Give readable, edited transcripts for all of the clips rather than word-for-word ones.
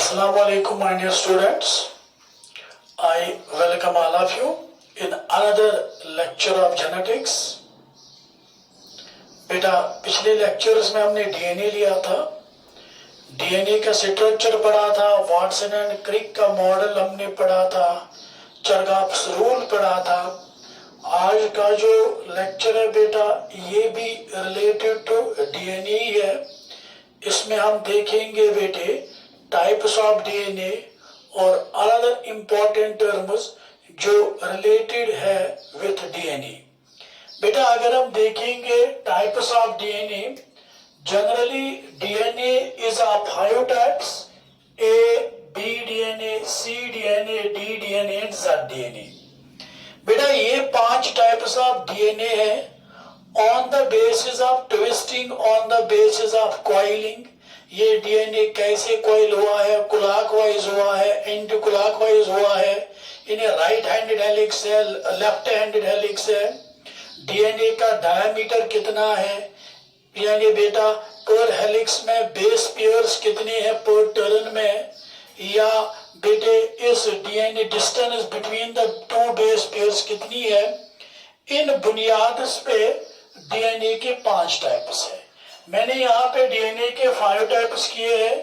Assalamu alaikum, my dear students. I welcome all of you in another lecture of genetics. बेटा पिछले lectures में हमने DNA लिया था, डीएनए का स्ट्रक्चर पढ़ा था, वाटसन एंड क्रिक का मॉडल हमने पढ़ा था, चरगाप्स रूल पढ़ा था। आज का जो लेक्चर है बेटा ये भी रिलेटेड टू डीएनए ही है। इसमें हम देखेंगे बेटे टाइप्स ऑफ डीएनए और अनदर इम्पोर्टेंट टर्म्स जो रिलेटेड है विथ डीएनए। बेटा अगर हम देखेंगे types of DNA, generally DNA is of 5 types: A, B DNA, C DNA, D DNA and Z DNA. बेटा ये 5 टाइप्स ऑफ डीएनए है on the basis of twisting, on the basis of coiling. ये DNA कैसे coil हुआ है, clockwise हुआ है, anti clockwise हुआ है, इन्हें राइट हैंडेड हेलिक्स है, लेफ्ट हैंडेड हेलिक्स है, डीएनए का डायमीटर कितना है, यानी बेटा पर हेलिक्स में बेस पेयर्स कितने हैं पर टर्न में, या बेटे इस DNA distance between the 2 base pairs कितनी है। इन बुनियाद पे डीएनए के 5 टाइप्स है। मैंने यहाँ पे डीएनए के 5 टाइप्स किए हैं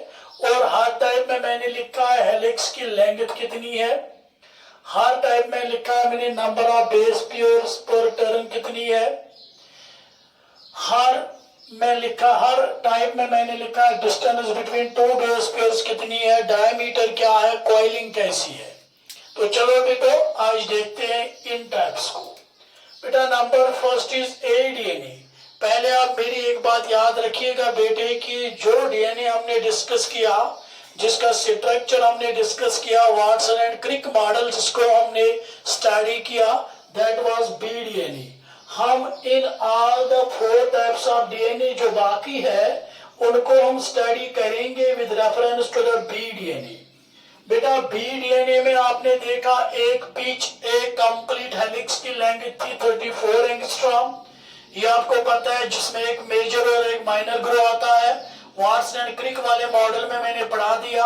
और हर टाइप में मैंने लिखा है हेलिक्स की लेंथ कितनी है, हर टाइप में लिखा है मैंने नंबर ऑफ बेस पेयर्स पर टर्न कितनी है, हर टाइप में मैंने लिखा है डिस्टेंस बिटवीन 2 बेस पेयर्स कितनी है, डायमीटर क्या है, कॉइलिंग कैसी है। तो चलो बेटो आज देखते हैं इन टाइप्स को। बेटा number first is a DNA. पहले आप मेरी एक बात याद रखिएगा बेटे कि जो डीएनए हमने डिस्कस किया, जिसका स्ट्रक्चर हमने डिस्कस किया, वाटसन एंड क्रिक मॉडल जिसको हमने स्टडी किया, दैट वाज बी डीएनए। हम in all the 4 types of DNA जो बाकी है उनको हम स्टडी करेंगे with reference to the B DNA. बेटा बी डीएनए में आपने देखा एक कंप्लीट हेलिक्स की लेंथ थी 34 एंगस्ट्रॉम। ये आपको पता है जिसमें एक मेजर और एक माइनर ग्रो आता है। वाटसन एंड क्रिक वाले मॉडल में मैंने पढ़ा दिया।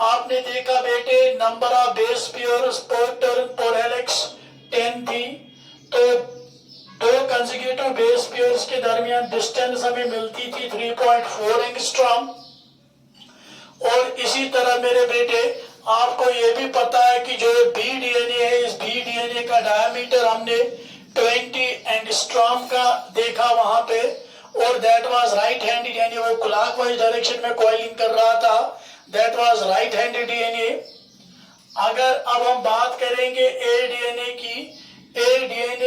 आपने देखा बेटे नंबर ऑफ बेस पेयर्स पर टर्न पर हेलिक्स 10 थी, तो 2 कंसेक्यूटिव बेस पेयर्स के दरमियान डिस्टेंस हमें मिलती थी 3.4 एंगस्ट्रॉम। और इसी तरह मेरे बेटे आपको ये भी पता है कि जो बी डीएनए है, इस बी डीएनए का डायमीटर हमने 20 एंगस्ट्रॉम का देखा वहां पे, और दैट वाज राइट हैंडेड, यानी वो क्लॉकवाइज डायरेक्शन में कॉइलिंग कर रहा था, that was right handed DNA. अगर अब हम बात करेंगे ए डीएनए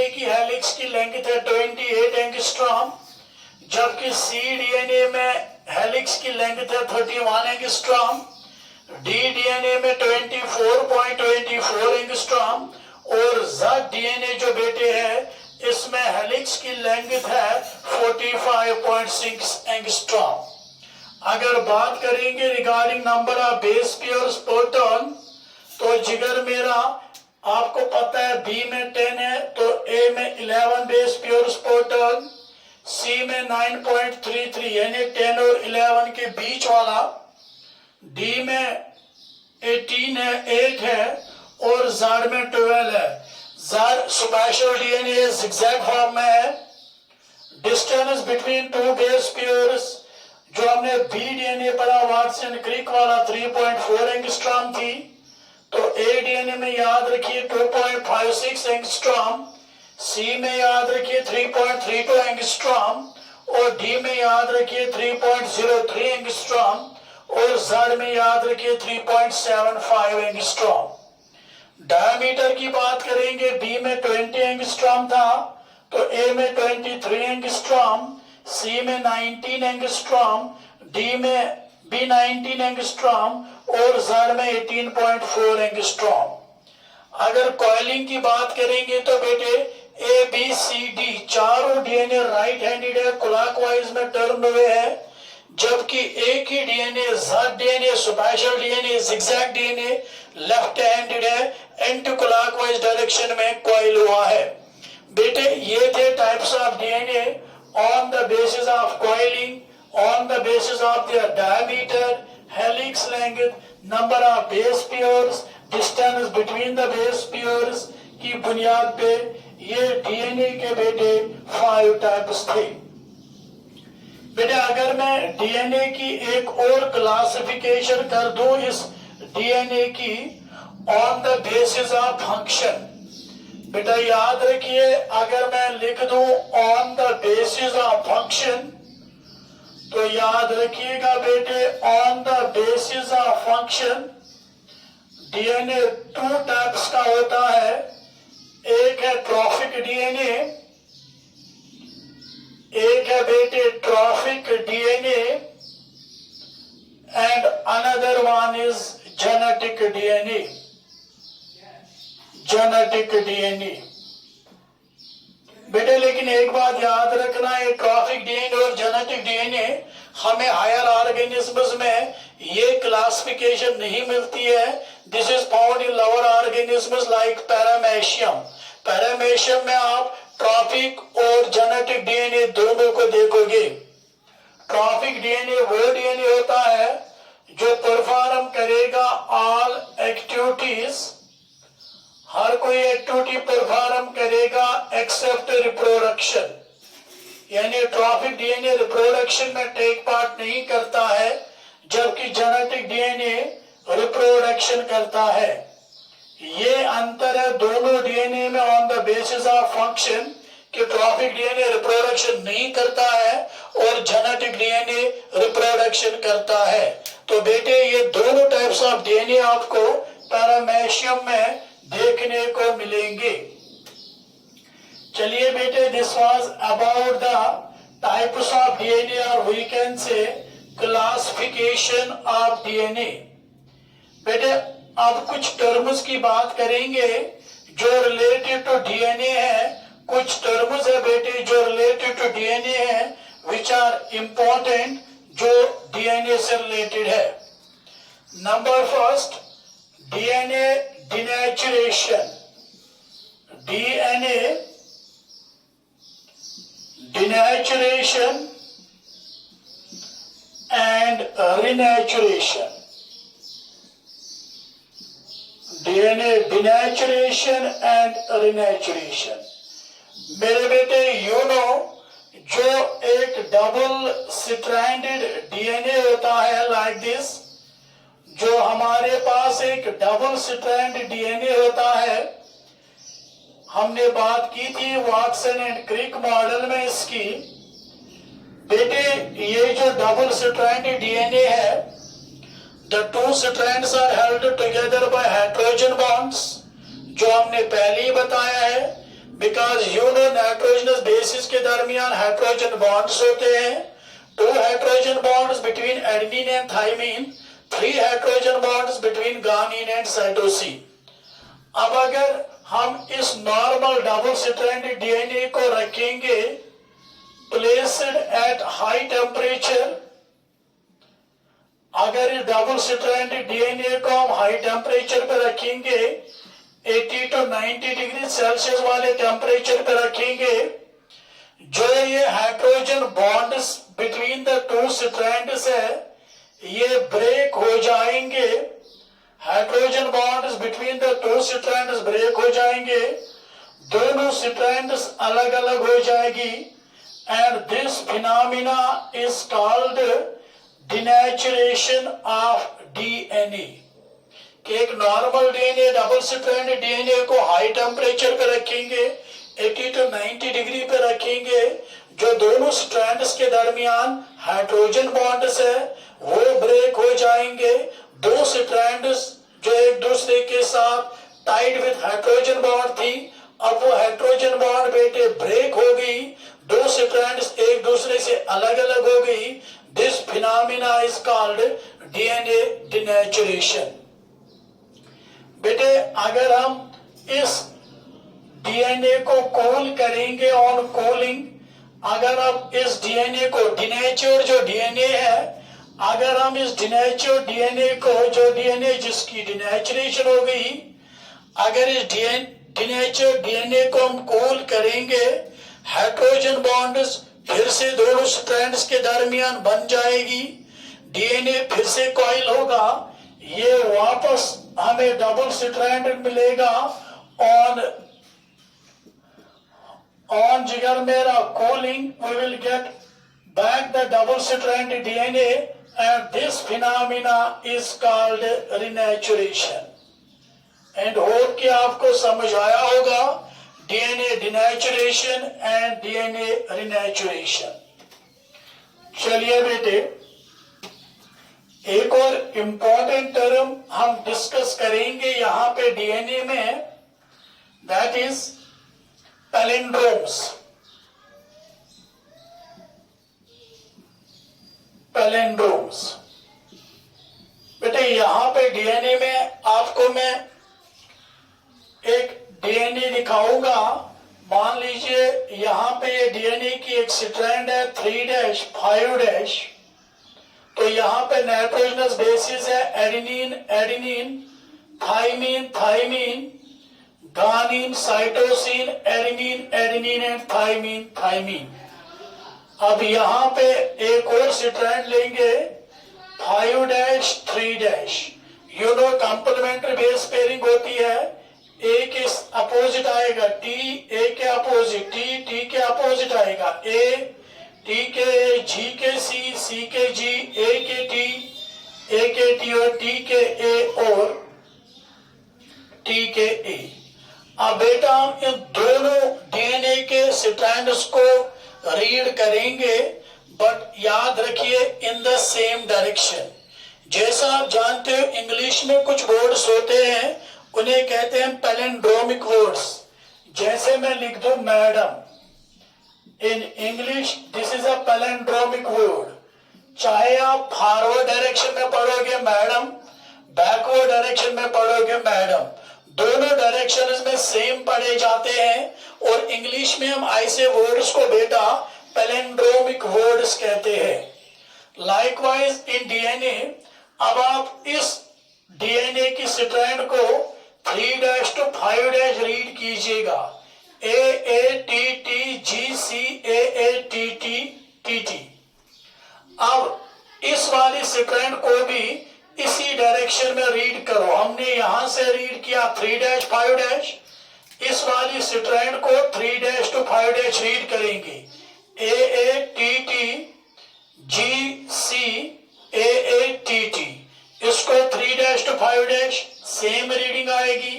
की हेलिक्स की लेंथ है 28 एंगस्ट्रॉम, जबकि सी डीएनए में हेलिक्स की लेंथ है 31 एंगस्ट्रॉम, डी डीएनए में 24.24 एंगस्ट्रॉम, और जेड डीएनए जो बेटे है इसमें हेलिक्स की लेंथ है 45.6 एंगस्ट्रॉम। अगर बात करेंगे regarding number of base pairs पर टर्न, तो जिगर मेरा आपको पता है बी में 10 है, तो ए में 11 बेस पेयर्स पर टर्न, सी में 9.33 यानी 10 और 11 के बीच वाला, डी में 18 है, 8 है, और जेड में 12 है। Z special DNA zigzag form में है। डिस्टेंस बिटवीन 2 बेस पेयर्स जो हमने बी डीएनए पढ़ा वाटसन क्रिक वाला 3.4 एंगस्ट्रॉम थी, तो ए डीएनए में याद रखिए 2.56 एंगस्ट्रॉम, सी में याद रखिए 3.32 एंगस्ट्रॉम, और डी में याद रखिए 3.03 एंगस्ट्रॉम, और जेड में याद रखिए 3.75 एंगस्ट्रॉम। डायमीटर की बात करेंगे, बी में 20 एंगस्ट्रॉम था, तो ए में 23 एंगस्ट्रॉम, सी में 19 एंगस्ट्रॉम, डी में भी 19 एंगस्ट्रॉम, और जेड में 18.4 एंगस्ट्रॉम। अगर कॉइलिंग की बात करेंगे तो बेटे ए बी सी डी चारों डीएनए राइट हैंडेड है, क्लॉकवाइज में टर्न हुए हैं, जबकि एक ही DNA Z DNA special DNA zigzag DNA left handed है, एंटी क्लॉकवाइज डायरेक्शन में कॉइल हुआ है। बेटे ये थे types of DNA on the basis of coiling, on the basis of their diameter, helix length, number of base pairs, distance between the base pairs की बुनियाद पे ये डीएनए के बेटे 5 टाइप्स थे। बेटे अगर मैं डीएनए की एक और क्लासिफिकेशन कर दूं इस डीएनए की on the basis of function, बेटा याद रखिए अगर मैं लिख दूं on the basis of function तो याद रखिएगा बेटे on the basis of function DNA 2 types का होता है। एक है ट्रॉफिक डीएनए, एक है बेटे trophic DNA and another one is genetic DNA. Genetic DNA बेटे लेकिन एक बात याद रखना है, ट्रॉफिक डीएनए और जेनेटिक डीएनए हमें हायर ऑर्गेनिज्म्स में ये क्लासिफिकेशन नहीं मिलती है। This is found in lower organisms like paramecium. Paramecium में आप ट्रॉफिक और जेनेटिक डीएनए दोनों को देखोगे। ट्रॉफिक डीएनए वो डीएनए होता है जो परफॉर्म करेगा ऑल एक्टिविटीज, हर कोई एक्टिविटी परफॉर्म करेगा एक्सेप्ट रिप्रोडक्शन, यानी ट्रॉफिक डीएनए रिप्रोडक्शन में टेक पार्ट नहीं करता है जबकि जेनेटिक डीएनए रिप्रोडक्शन करता है। ये अंतर है दोनों डीएनए में on the basis of function कि ट्रॉफिक डीएनए रिप्रोडक्शन नहीं करता है और जेनेटिक डीएनए रिप्रोडक्शन करता है। तो बेटे ये दोनों टाइप्स ऑफ डीएनए आपको पैरामेशियम में देखने को मिलेंगे। चलिए बेटे this was about the types of DNA और we can say classification of DNA. बेटे अब कुछ टर्म्स की बात करेंगे जो रिलेटेड टू डीएनए है। कुछ टर्म्स है बेटे जो रिलेटेड टू डीएनए है विच आर इंपॉर्टेंट जो डीएनए से रिलेटेड है। Number first DNA denaturation. DNA denaturation and renaturation. DNA denaturation and renaturation. मेरे बेटे यू नो जो एक डबल स्ट्रैंडेड डीएनए होता है लाइक दिस, जो हमारे पास एक डबल स्ट्रैंड डीएनए होता है, हमने बात की थी वाटसन एंड क्रिक मॉडल में इसकी। बेटे ये जो डबल स्ट्रैंड डीएनए है, the 2 strands are held together by hydrogen bonds, जो हमने पहले ही बताया है। Because you know nitrogenous bases के दरमियान हाइड्रोजन बॉन्ड्स होते हैं। 2 hydrogen bonds between adenine and thymine, 3 hydrogen bonds between guanine and cytosine. अब अगर हम इस नॉर्मल डबल स्ट्रैंडेड डीएनए को रखेंगे प्लेस्ड एट हाई टेम्परेचर, अगर इस डबल स्ट्रैंडेड डीएनए को हम हाई टेम्परेचर पे रखेंगे 80 to 90 डिग्री सेल्सियस वाले टेम्परेचर पे रखेंगे, जो ये hydrogen bonds between the 2 strands है ये ब्रेक हो जाएंगे। Hydrogen bonds between the 2 strands break हो जाएंगे, दोनों स्ट्रैंड्स अलग अलग हो जाएगी and this phenomena is called denaturation of DNA. कि एक normal DNA double strand DNA को हाई टेम्परेचर पे रखेंगे 80 to 90 डिग्री पे रखेंगे, जो दोनों स्ट्रैंड्स के दरमियान हाइड्रोजन बॉन्ड्स है वो ब्रेक हो जाएंगे। 2 स्ट्रैंड्स जो एक दूसरे के साथ टाइड विद हाइड्रोजन बॉन्ड थी, अब वो हाइड्रोजन बॉन्ड बेटे ब्रेक हो गई, 2 स्ट्रैंड्स एक दूसरे से अलग अलग हो गई। This phenomena is called DNA denaturation. बेटे अगर हम इस डीएनए को कूल करेंगे ऑन कूलिंग, अगर हम इस डीएनए को डिनेचर जो डीएनए है, अगर हम इस डिनेचर डीएनए को जो डीएनए जिसकी डिनेचुरेशन हो गई, अगर इस डिनेचर डीएनए को हम कूल करेंगे हाइड्रोजन बॉन्ड्स फिर से दोनों स्ट्रैंड्स के दरमियान बन जाएगी। डीएनए फिर से कॉइल होगा, ये वापस हमें डबल स्ट्रैंडेड मिलेगा on Jigarmera cooling, we will get back the double stranded DNA, and this phenomena is called renaturation. And hope कि आपको समझ आया होगा DNA denaturation and DNA renaturation. चलिए बेटे, एक और इम्पोर्टेंट टर्म हम डिस्कस करेंगे यहाँ पे डीएनए में, दैट इज पैलिंड्रोम्स. पैलिंड्रोम्स बेटे, यहां पे डीएनए में आपको मैं एक डीएनए दिखाऊंगा. मान लीजिए यहां पे ये डीएनए की एक स्ट्रैंड है 3' 5'. तो यहां पे नाइट्रोजनस बेसिस है adenine adenine, thymine thymine, guanine cytosine, adenine adenine and thymine thymine. अब यहां पे एक और स्ट्रैंड लेंगे 5' 3'. You know complementary base pairing होती है. ए के अपोजिट आएगा टी, ए के अपोजिट टी, टी के अपोजिट आएगा ए, टी के जी के सी, सी के जी, ए के टी, ए के टी और टी के ए और टी के ए. अब बेटा हम इन दोनों डीएनए के स्ट्रैंड्स को रीड करेंगे, बट याद रखिए इन द सेम डायरेक्शन. जैसा आप जानते हो इंग्लिश में कुछ वर्ड्स होते हैं, उन्हें कहते हैं पैलिंड्रोमिक वर्ड्स. जैसे मैं लिख दूं madam, in English this is a palindromic word. चाहे आप फॉरवर्ड डायरेक्शन में पढ़ोगे मैडम, बैकवर्ड डायरेक्शन में पढ़ोगे मैडम, दोनों डायरेक्शंस में सेम पढ़े जाते हैं. और इंग्लिश में हम ऐसे वर्ड्स को बेटा पैलिंड्रोमिक वर्ड्स कहते हैं. लाइकवाइज इन डीएनए, अब आप इस डीएनए की स्ट्रैंड को 3' to 5' रीड कीजिएगा. A A T T G C, A A T T T T. अब इस वाली स्ट्रैंड को भी इसी डायरेक्शन में रीड करो. हमने यहां से रीड किया 3' 5'. इस वाली स्ट्रैंड को 3' to 5' रीड करेंगे. A A T T G C, A A T T. इसको 3' to 5' सेम रीडिंग आएगी,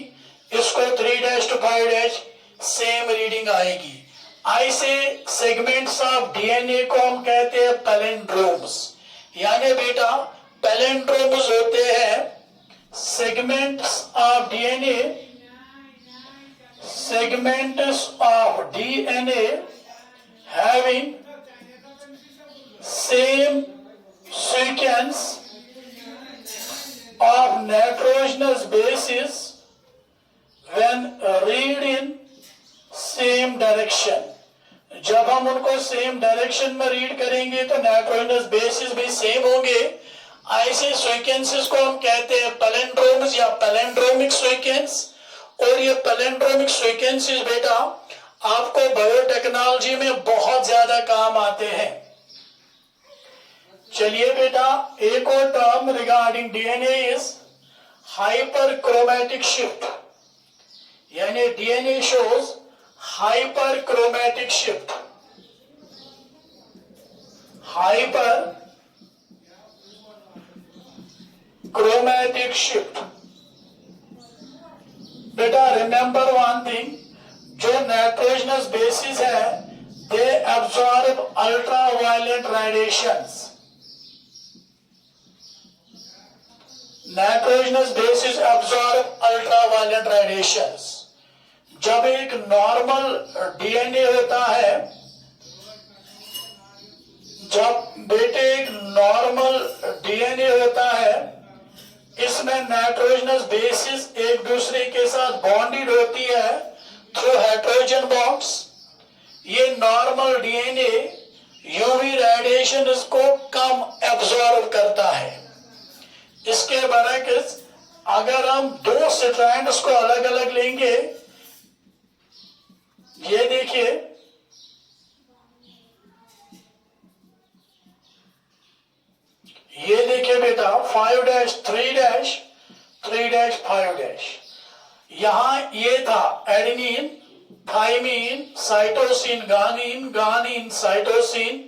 इसको 3' to 5' सेम रीडिंग आएगी. ऐसे सेगमेंट्स ऑफ डीएनए को हम कहते हैं पैलिंड्रोम्स. यानी बेटा पैलिंड्रोम्स होते हैं segments of DNA, segments of DNA having same sequence of nitrogenous bases when read in same direction. जब हम उनको सेम डायरेक्शन में रीड करेंगे तो नाइट्रोजनस बेसिस भी सेम होंगे. ऐसे सीक्वेंसेस को हम कहते हैं पैलिंड्रोम्स या पैलिंड्रोमिक सीक्वेंस. और ये पैलिंड्रोमिक सीक्वेंसेस बेटा आपको बायोटेक्नोलॉजी में बहुत ज्यादा काम आते हैं. चलिए बेटा, एक और term regarding DNA is hyperchromatic shift. यानी DNA shows hyperchromatic shift. Hyper chromatic shift. बेटा रिमेंबर वन थिंग, जो नाइट्रोजनस बेसिस है they absorb ultraviolet radiations. Nitrogenous bases absorb ultraviolet radiations. जब एक नॉर्मल डीएनए होता है, जब बेटे एक नॉर्मल डीएनए होता है, इसमें नाइट्रोजनस बेसिस एक दूसरे के साथ बॉन्डेड होती है थ्रू हाइड्रोजन बॉन्ड्स. ये नॉर्मल डीएनए यूवी रेडिएशन को कम एब्सॉर्ब करता है. इसके बरक्स अगर हम दो स्ट्रैंड्स को अलग अलग लेंगे, ये देखिए ये देखिए बेटा 5 डैश 3 डैश 3 डैश 5 डैश, यहां ये था adenine thymine cytosine guanine, guanine cytosine,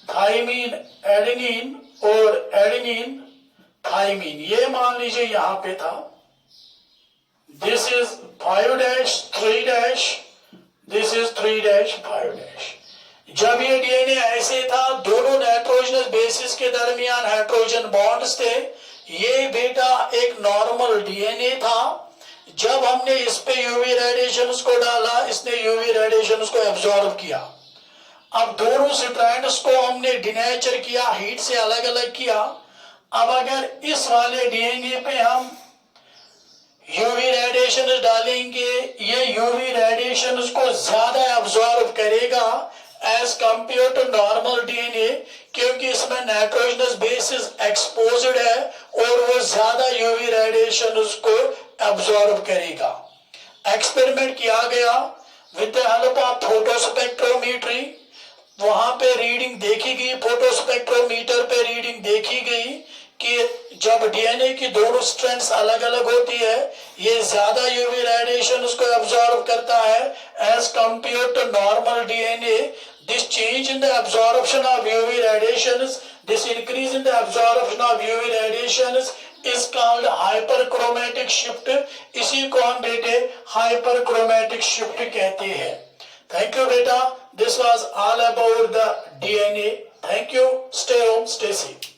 thymine adenine और एडेनिन थाइमीन, ये मान लीजिए यहां पे था। This is 5 dash 3 dash, this is 3 dash 5 dash. जब ये डीएनए ऐसे था, दोनों नाइट्रोजनस बेसिस के दरमियान हाइड्रोजन बॉन्ड्स थे, ये बेटा एक नॉर्मल डीएनए था। जब हमने इस पे यूवी रेडिएशंस को डाला, इसने यूवी रेडिएशंस को एब्जॉर्ब किया। अब दोनों स्ट्रैंड्स को हमने डिनेचर किया, हीट से अलग अलग किया। अब अगर इस वाले डीएनए पे हम यूवी रेडिएशन डालेंगे, ये यूवी रेडिएशन को ज्यादा एब्जॉर्ब करेगा as compare to normal DNA, क्योंकि इसमें नाइट्रोजनस बेसिस एक्सपोज्ड है और वो ज्यादा यूवी रेडिएशन को एब्जॉर्ब करेगा। एक्सपेरिमेंट किया गया with the help of photospectrometry, वहां पे रीडिंग देखी गई, फोटोस्पेक्ट्रोमीटर पे रीडिंग देखी गई कि जब डीएनए की दोनों स्ट्रैंड्स अलग अलग होती है, ये ज्यादा यूवी रेडिएशन उसको एब्जॉर्ब करता है as compare to normal DNA. This change in the absorption of UV radiations, this increase in the absorption of UV radiations is called hyperchromatic shift. इसी को हम बेटे हाइपरक्रोमैटिक शिफ्ट कहते हैं। थैंक यू बेटा, this was all about the DNA. Thank you. Stay home, stay safe.